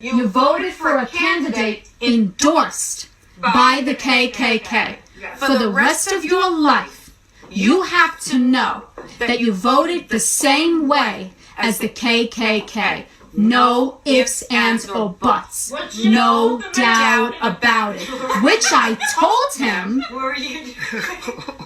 You voted for a candidate endorsed by the KKK. For the rest of your life, you have to know that you voted the same way as the KKK. No ifs, ands, or buts. No doubt about it. Which I told him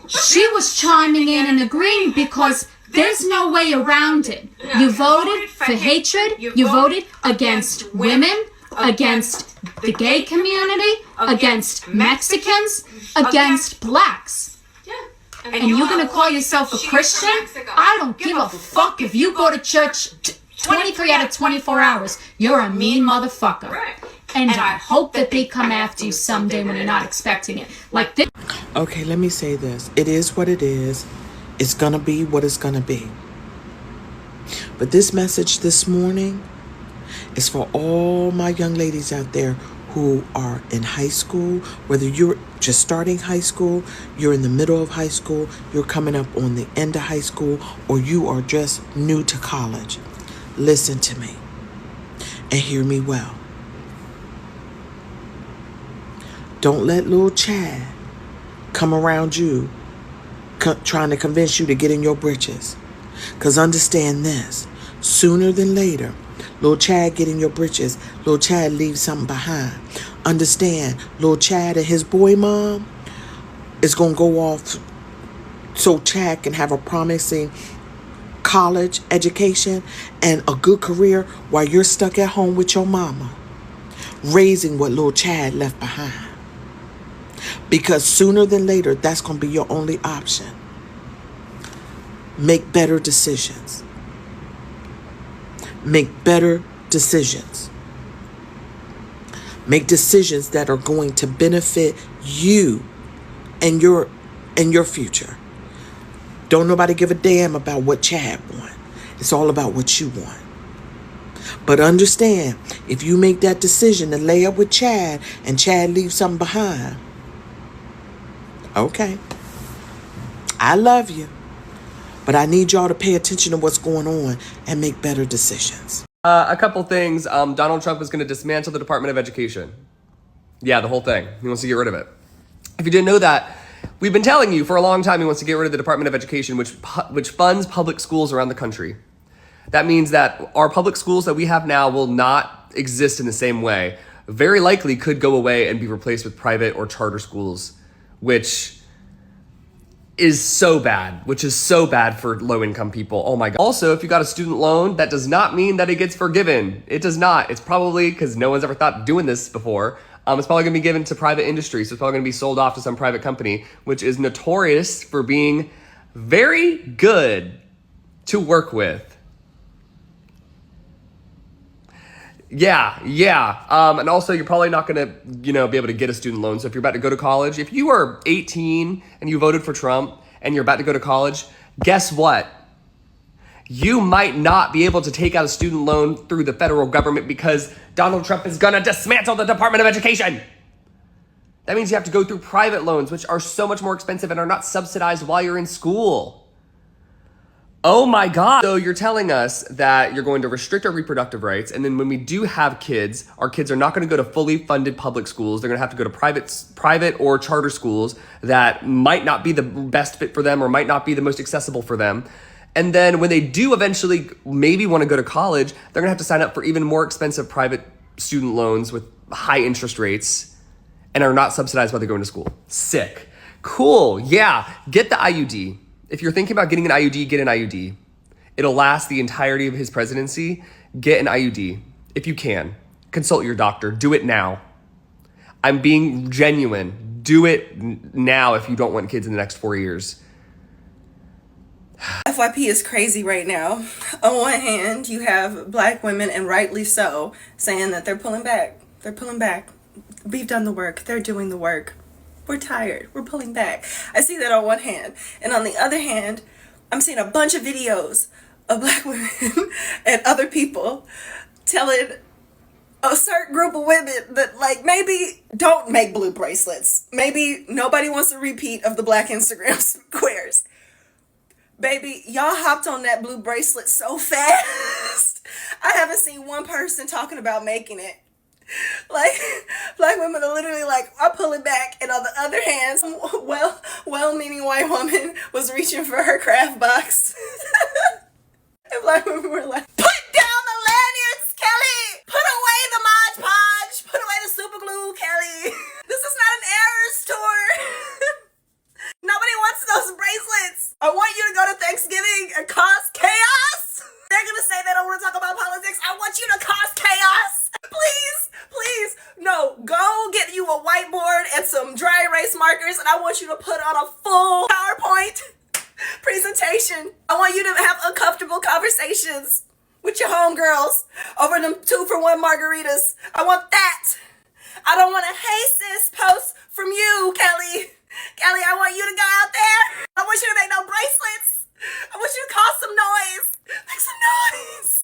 she was chiming in and agreeing because there's no way around it. You voted for hatred. You voted against women, against the gay community, against Mexicans, against blacks. And you're going to call yourself a Christian? I don't give a fuck if you go to church 23 out of 24 hours. You're a mean motherfucker. And I hope that they come after you someday when you're not expecting it. Like this. Okay, let me say this. It is what it is. It's going to be what it's going to be. But this message this morning is for all my young ladies out there who are in high school, whether you're just starting high school, you're in the middle of high school, you're coming up on the end of high school, or you are just new to college. Listen to me and hear me well. Don't let little Chad come around you trying to convince you to get in your britches. Because understand this, sooner than later, little Chad get in your britches, little Chad leaves something behind. Understand, little Chad and his boy mom is going to go off so Chad can have a promising college education and a good career while you're stuck at home with your mama, raising what little Chad left behind. Because sooner than later, that's going to be your only option. Make better decisions. Make better decisions. Make decisions that are going to benefit you and your future. Don't nobody give a damn about what Chad wants. It's all about what you want. But understand, if you make that decision to lay up with Chad and Chad leaves something behind, okay, I love you, but I need y'all to pay attention to what's going on and make better decisions. A couple things. Donald Trump is going to dismantle the Department of Education. Yeah, the whole thing. He wants to get rid of it. If you didn't know that, we've been telling you for a long time he wants to get rid of the Department of Education, which funds public schools around the country. That means that our public schools that we have now will not exist in the same way. Very likely could go away and be replaced with private or charter schools, which is so bad for low-income people. Oh my God. Also, if you got a student loan, that does not mean that it gets forgiven. It does not. It's probably, because no one's ever thought of doing this before, it's probably going to be given to private industry. So it's probably going to be sold off to some private company, which is notorious for being very good to work with. Yeah. And also, you're probably not going to, be able to get a student loan. So if you're about to go to college, if you are 18 and you voted for Trump and you're about to go to college, guess what? You might not be able to take out a student loan through the federal government because Donald Trump is going to dismantle the Department of Education. That means you have to go through private loans, which are so much more expensive and are not subsidized while you're in school. Oh my God. So you're telling us that you're going to restrict our reproductive rights. And then when we do have kids, our kids are not going to go to fully funded public schools. They're going to have to go to private or charter schools that might not be the best fit for them or might not be the most accessible for them. And then when they do eventually maybe want to go to college, they're going to have to sign up for even more expensive private student loans with high interest rates and are not subsidized while they're going to school. Sick. Cool. Yeah. Get the IUD. If you're thinking about getting an IUD, get an IUD. It'll last the entirety of his presidency. Get an IUD if you can. Consult your doctor. Do it now. I'm being genuine. Do it now if you don't want kids in the next 4 years. FYP is crazy right now. On one hand, you have black women, and rightly so, saying that they're pulling back. They're pulling back. We've done the work. They're doing the work. We're tired. We're pulling back. I see that on one hand. And on the other hand, I'm seeing a bunch of videos of black women and other people telling a certain group of women that, like, maybe don't make blue bracelets. Maybe nobody wants a repeat of the black Instagram squares. Baby, y'all hopped on that blue bracelet so fast. I haven't seen one person talking about making it Like, black women are literally like, I pull it back. And on the other hand, some well-meaning white woman was reaching for her craft box. And black women were like, put down the lanyards, Kelly! Put away the Mod Podge! Put away the super glue, Kelly! This is not an errors tour! Nobody wants those bracelets! I want you to go to Thanksgiving and cause chaos! They're gonna say they don't want to talk about politics. I want you to cause chaos! Please, please, no, go get you a whiteboard and some dry erase markers, and I want you to put on a full PowerPoint presentation. I want you to have uncomfortable conversations with your homegirls over them 2-for-1 margaritas. I want that. I don't want a hey sis post from you, Kelly. Kelly, I want you to go out there. I want you to make no bracelets. I want you to cause some noise. Make some noise.